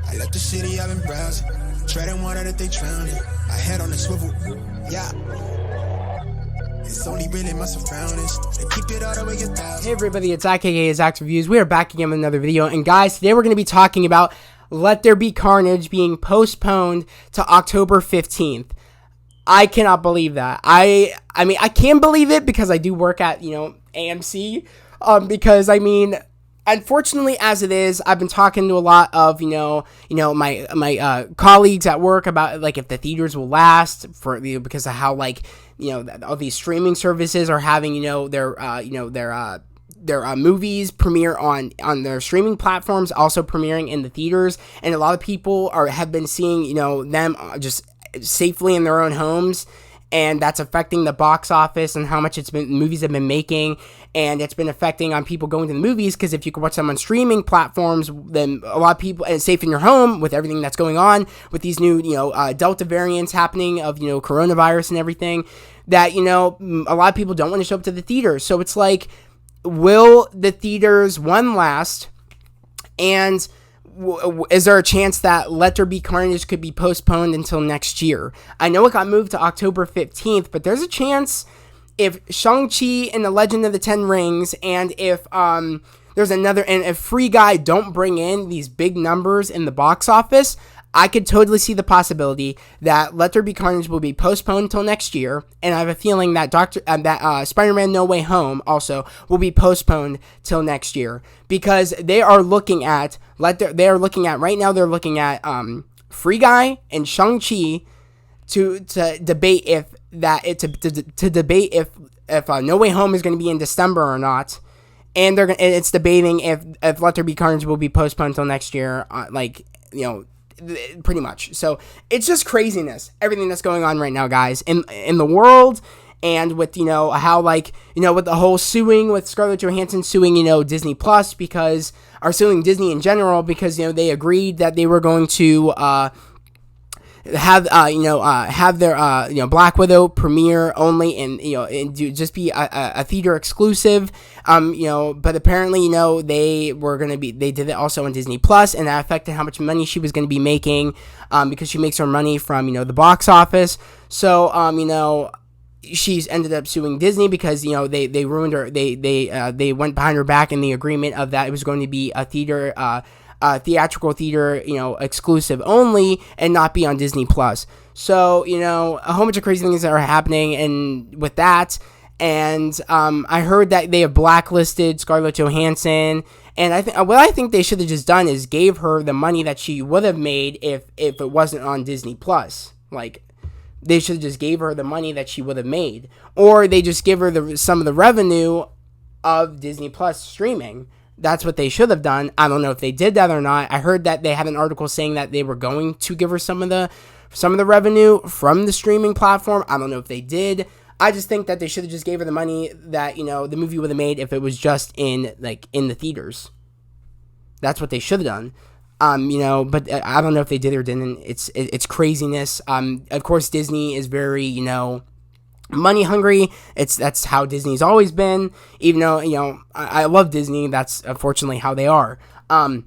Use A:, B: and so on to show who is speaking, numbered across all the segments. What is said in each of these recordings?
A: I left the city, I've been browsing. Treading water that they drowning. My head on the swivel, yeah. It's only really my surroundings. They keep it all the way 1,000.
B: Hey everybody, it's aka Zach's Reviews. We are back again with another video. And guys, today we're going to be talking about Let There Be Carnage being postponed to October 15th. I cannot believe that. I mean, I can believe it because I do work at, AMC. Because, unfortunately, as it is, I've been talking to a lot of, my colleagues at work about, like, if the theaters will last for, because of how, all these streaming services are having, their movies premiere on their streaming platforms, also premiering in the theaters, and a lot of people have been seeing, them just safely in their own homes, and that's affecting the box office and how much movies have been making, and it's been affecting on people going to the movies, because if you can watch them on streaming platforms, then a lot of people, and it's safe in your home with everything that's going on with these new, Delta variants happening of, coronavirus and everything, that, a lot of people don't want to show up to the theaters. So it's like, will the theaters, one, last, and is there a chance that Let There Be Carnage could be postponed until next year? I know it got moved to October 15th, but there's a chance if Shang-Chi and the Legend of the Ten Rings, and if if Free Guy don't bring in these big numbers in the box office, I could totally see the possibility that Let There Be Carnage will be postponed until next year, and I have a feeling that Spider-Man No Way Home also will be postponed till next year, because they are looking at right now. They're looking at Free Guy and Shang-Chi to debate if No Way Home is going to be in December or not, and it's debating if Let There Be Carnage will be postponed until next year, pretty much. So it's just craziness, everything that's going on right now, guys, in the world, and with with the whole suing, with Scarlett Johansson suing Disney Plus, suing Disney in general, because they agreed that they were going to have their Black Widow premiere only, and just be a theater exclusive, but apparently they did it also on Disney Plus, and that affected how much money she was going to be making, because she makes her money from the box office. So she's ended up suing Disney because they ruined her. They went behind her back in the agreement of that it was going to be a theatrical theater, exclusive only, and not be on Disney Plus. So, a whole bunch of crazy things that are happening, and with that, and I heard that they have blacklisted Scarlett Johansson, and what I think they should have just done is gave her the money that she would have made if it wasn't on Disney Plus. Like, they should have just gave her the money that she would have made, or they just give her some of the revenue of Disney Plus streaming. That's what they should have done. I don't know if they did that or not. I heard that they had an article saying that they were going to give her some of the revenue from the streaming platform. I don't know if they did. I just think that they should have just gave her the money that, the movie would have made if it was just in the theaters. That's what they should have done. But I don't know if they did or didn't. It's craziness. Of course, Disney is very, money hungry. That's how Disney's always been, even though I love Disney. That's unfortunately how they are. But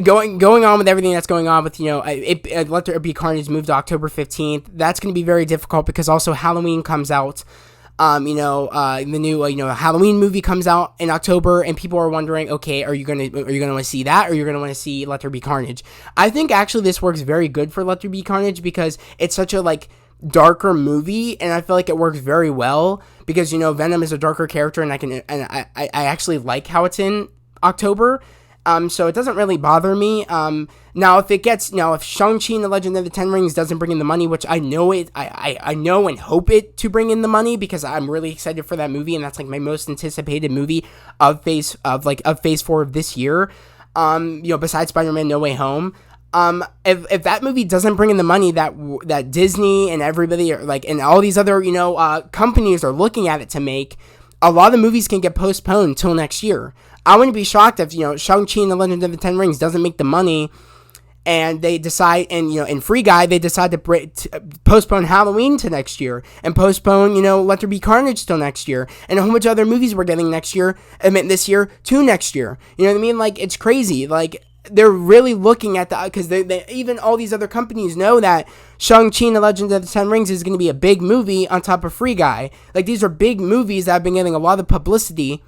B: going on with everything that's going on with Let There Be Carnage moved to October 15th. That's going to be very difficult, because also Halloween comes out. The new Halloween movie comes out in October, and people are wondering, okay, are you gonna want to see that, or you're gonna want to see Let There Be Carnage? I think actually this works very good for Let There Be Carnage, because it's such a darker movie, and I feel like it works very well, because Venom is a darker character, and I actually like how it's in October, so it doesn't really bother me. Now if Shang-Chi and the Legend of the Ten Rings doesn't bring in the money, which I know I know and hope it to bring in the money, because I'm really excited for that movie, and that's my most anticipated movie of phase 4 of this year, besides Spider-Man No Way Home. If that movie doesn't bring in the money that Disney and everybody and all these other companies are looking at it to make, a lot of the movies can get postponed until next year. I wouldn't be shocked if Shang-Chi and the Legend of the Ten Rings doesn't make the money, and they decide, and in Free Guy they decide to postpone Halloween to next year, and postpone Let There Be Carnage till next year, and a whole bunch of other movies we're getting this year to next year. You know what I mean? It's crazy. they're really looking at the, because they even all these other companies know that Shang-Chi and the Legend of the Ten Rings is going to be a big movie on top of Free Guy. Like, these are big movies that have been getting a lot of publicity.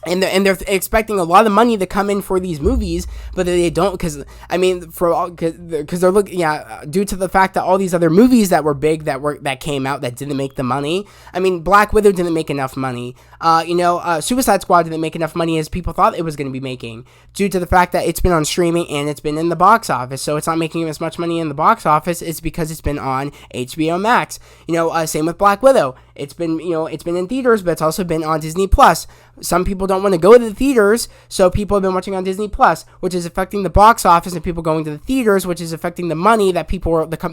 B: And they're expecting a lot of money to come in for these movies, but they don't, because they're looking, due to the fact that all these other movies that were big that came out that didn't make the money. I mean, Black Widow didn't make enough money. Suicide Squad didn't make enough money as people thought it was going to be making, due to the fact that it's been on streaming and it's been in the box office. So it's not making as much money in the box office. It's because it's been on HBO Max. Same with Black Widow. It's been in theaters, but it's also been on Disney Plus. Some people don't want to go to the theaters, so people have been watching on Disney Plus, which is affecting the box office, and people going to the theaters, which is affecting the money that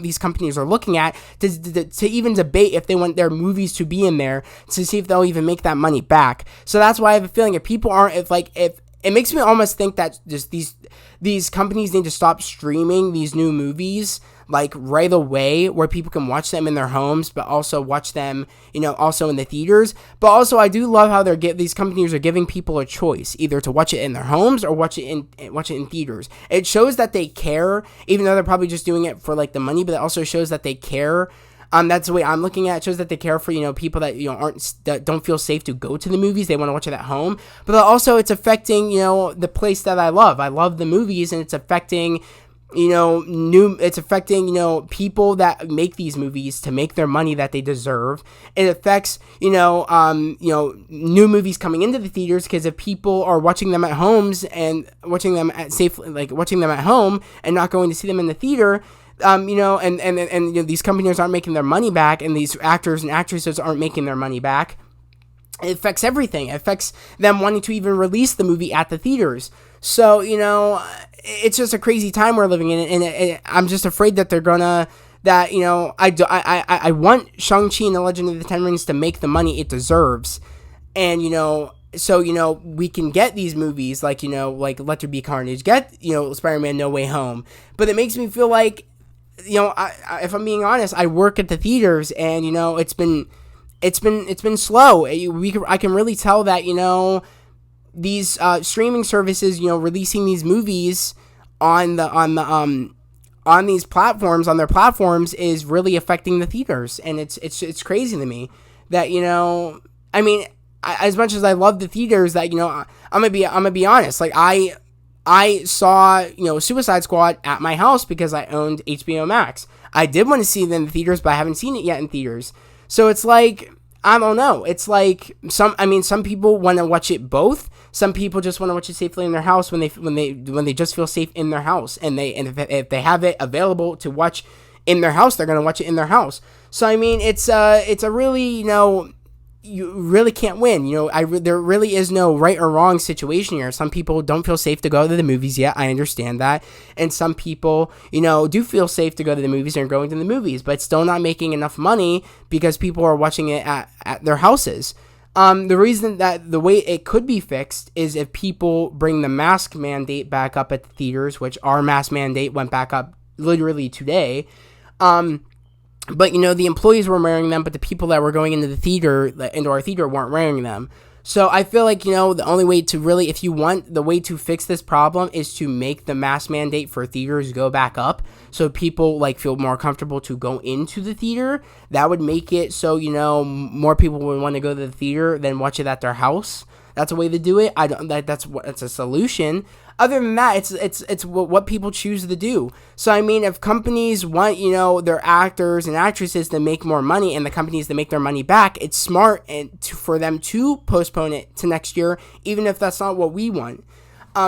B: these companies are looking at to even debate if they want their movies to be in there, to see if they'll even make that money back. So that's why I have a feeling if people aren't, if it makes me almost think that just these companies need to stop streaming these new movies like right away, where people can watch them in their homes, but also watch them, also in the theaters. But also, I do love how these companies are giving people a choice, either to watch it in their homes or watch it in theaters. It shows that they care, even though they're probably just doing it for like the money. But it also shows that they care. That's the way I'm looking at it. It shows that they care for, people that, that don't feel safe to go to the movies. They want to watch it at home. But also, it's affecting, the place that I love. I love the movies, and it's affecting, it's affecting, people that make these movies to make their money that they deserve. It affects, new movies coming into the theaters, because if people are watching them at homes and watching them watching them at home and not going to see them in the theater, these companies aren't making their money back, and these actors and actresses aren't making their money back. It affects everything. It affects them wanting to even release the movie at the theaters. So, it's just a crazy time we're living in, and I'm just afraid that they're gonna, I want Shang-Chi and the Legend of the Ten Rings to make the money it deserves, and, so, we can get these movies, like Let There Be Carnage, get, Spider-Man No Way Home, but it makes me feel like, if I'm being honest, I work at the theaters, and, it's been slow. I can really tell that, these streaming services, releasing these movies on these platforms, on their platforms, is really affecting the theaters, and it's crazy to me that, I mean, as much as I love the theaters, that, I'm gonna be honest, like I saw, Suicide Squad at my house because I owned HBO Max. I did want to see it in the theaters, but I haven't seen it yet in theaters. So it's like, I don't know. It's like some people want to watch it both. Some people just want to watch it safely in their house when they just feel safe in their house, and if they have it available to watch in their house, they're gonna watch it in their house. So I mean, it's a really, you really can't win. There really is no right or wrong situation here. Some people don't feel safe to go to the movies yet. I understand that. And some people, do feel safe to go to the movies and are going to the movies, but still not making enough money because people are watching it at their houses. The reason that the way it could be fixed is if people bring the mask mandate back up at the theaters, which our mask mandate went back up literally today. But, the employees were wearing them, but the people that were going into our theater weren't wearing them. So I feel like, the only way to really, if you want, the way to fix this problem is to make the mask mandate for theaters go back up, so people, feel more comfortable to go into the theater. That would make it so, more people would want to go to the theater than watch it at their house. That's a way to do it. That's a solution. Other than that, it's what people choose to do. So I mean, if companies want, their actors and actresses to make more money, and the companies to make their money back, it's smart for them to postpone it to next year, even if that's not what we want.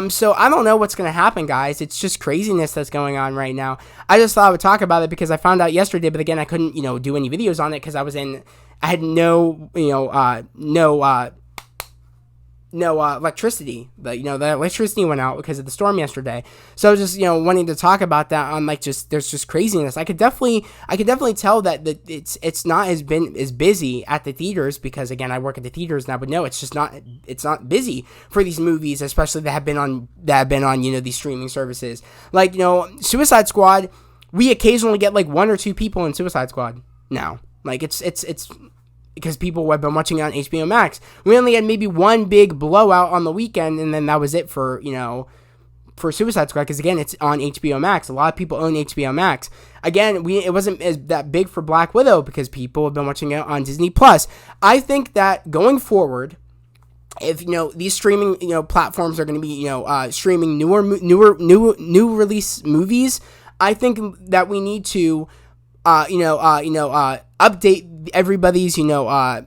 B: So I don't know what's going to happen, guys. It's just craziness that's going on right now. I just thought I would talk about it because I found out yesterday, but again, I couldn't, do any videos on it because I had no electricity. The electricity went out because of the storm yesterday. So I was just, wanting to talk about that on there's just craziness. I could definitely tell that it's not as busy at the theaters because, again, I work at the theaters, and I would know it's not busy for these movies, especially that have been on these streaming services. Suicide Squad, we occasionally get one or two people in Suicide Squad now. It's because people have been watching it on HBO Max. We only had maybe one big blowout on the weekend, and then that was it for, for Suicide Squad, because again, it's on HBO Max. A lot of people own HBO Max. Again, it wasn't as that big for Black Widow because people have been watching it on Disney Plus. I think that going forward, if these streaming platforms are going to be streaming new release movies, I think that we need to update everybody's what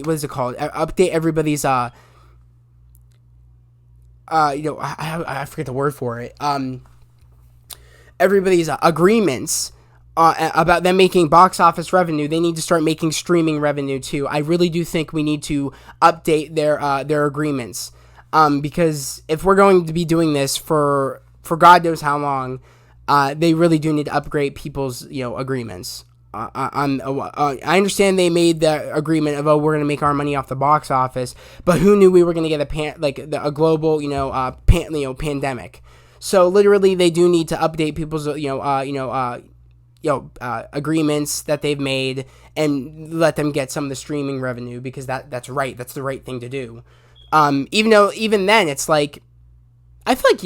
B: is it called? Update everybody's I forget the word for it. Everybody's agreements about them making box office revenue. They need to start making streaming revenue too. I really do think we need to update their agreements. Because if we're going to be doing this for God knows how long, they really do need to upgrade people's agreements. I understand they made the agreement of we're going to make our money off the box office, but who knew we were going to get a global pandemic? So literally, they do need to update people's agreements that they've made and let them get some of the streaming revenue, because that's right. That's the right thing to do. Even then, it's like, I feel like,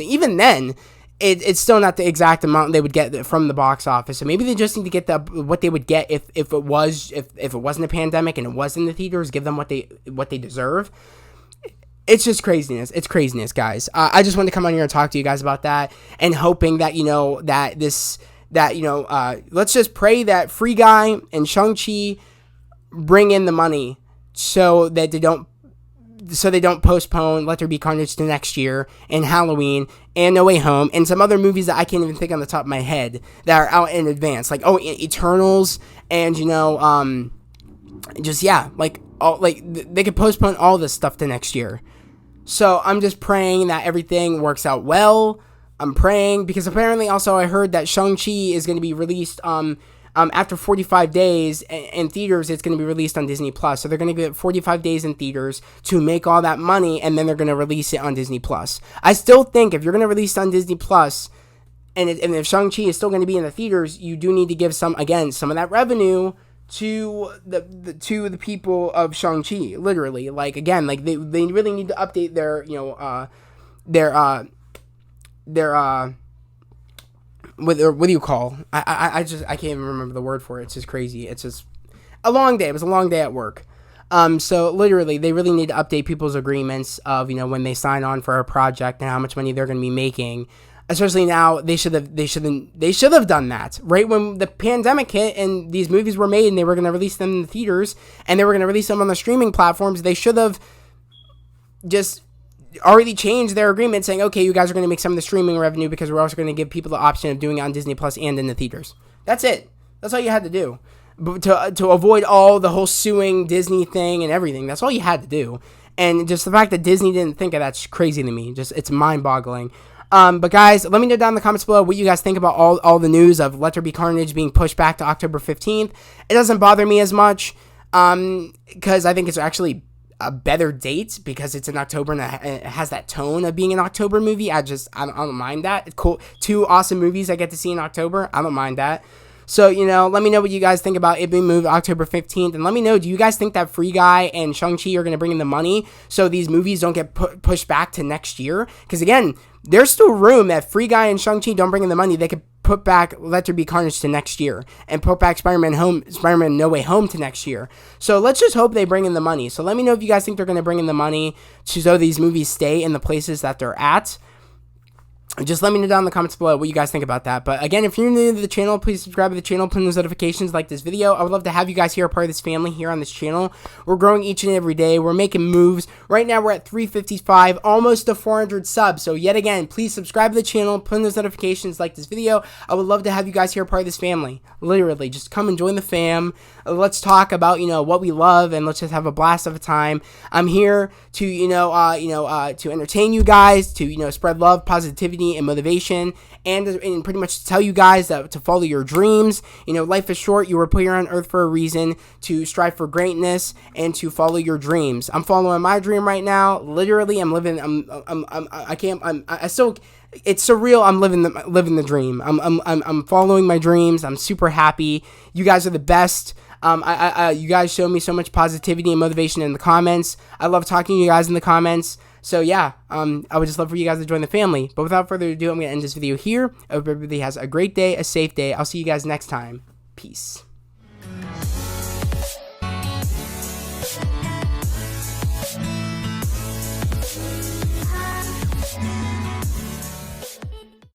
B: even then, it's still not the exact amount they would get from the box office. So maybe they just need to get what they would get if it wasn't a pandemic and it was in the theaters. Give them what they deserve. It's just craziness. It's craziness, guys. I just wanted to come on here and talk to you guys about that, and hoping that let's just pray that Free Guy and Shang-Chi bring in the money, so that they don't postpone Let There Be Carnage to next year, and Halloween, and No Way Home, and some other movies that I can't even think on the top of my head that are out in advance, like Eternals, and they could postpone all this stuff to next year. So I'm just praying that everything works out well. I'm praying because apparently also I heard that Shang-Chi is going to be released after 45 days in theaters. It's going to be released on Disney Plus. So they're going to get 45 days in theaters to make all that money, and then they're going to release it on Disney Plus. I still think if you're going to release it on Disney Plus, and if Shang-Chi is still going to be in the theaters, you do need to give some of that revenue to the people of Shang-Chi. Literally, they really need to update what do you call? I can't even remember the word for it. It's just crazy. It's just a long day. It was a long day at work. So literally, they really need to update people's agreements of when they sign on for a project and how much money they're going to be making. Especially now, they should have done that right when the pandemic hit and these movies were made and they were going to release them in the theaters and they were going to release them on the streaming platforms. They should have just already changed their agreement, saying, okay, you guys are going to make some of the streaming revenue because we're also going to give people the option of doing it on Disney Plus and in the theaters. That's it. That's all you had to do. But to avoid all the whole suing Disney thing and everything. That's all you had to do. And just the fact that Disney didn't think of that's crazy to me. Just, it's mind-boggling. But guys, let me know down in the comments below what you guys think about all the news of Let There Be Carnage being pushed back to October 15th. It doesn't bother me as much, because I think it's actually a better date because it's in October and it has that tone of being an October movie. I don't mind that. It's cool. 2 awesome movies I get to see in October. I don't mind that. So, let me know what you guys think about it being moved October 15th. And let me know, do you guys think that Free Guy and Shang-Chi are going to bring in the money so these movies don't get pushed back to next year? Because, again, there's still room that Free Guy and Shang-Chi don't bring in the money. They could put back Let There Be Carnage to next year and put back Spider-Man No Way Home to next year. So let's just hope they bring in the money. So let me know if you guys think they're going to bring in the money so these movies stay in the places that they're at. Just let me know down in the comments below what you guys think about that. But again, if you're new to the channel, please subscribe to the channel, put those notifications, like this video. I would love to have you guys here, a part of this family here on this channel. We're growing each and every day. We're making moves. Right now, we're at 355, almost to 400 subs. So yet again, please subscribe to the channel, put in those notifications, like this video. I would love to have you guys here, a part of this family. Literally, just come and join the fam. Let's talk about, what we love, and let's just have a blast of a time. I'm here to, to entertain you guys, to, spread love, positivity, and motivation, and pretty much to tell you guys that to follow your dreams. Life is short. You were put here on earth for a reason, to strive for greatness and to follow your dreams. I'm following my dream right now. Literally, I'm living. It's surreal. I'm living the dream. I'm following my dreams. I'm super happy. You guys are the best. You guys show me so much positivity and motivation in the comments. I love talking to you guys in the comments. So yeah, I would just love for you guys to join the family. But without further ado, I'm going to end this video here. I hope everybody has a great day, a safe day. I'll see you guys next time. Peace.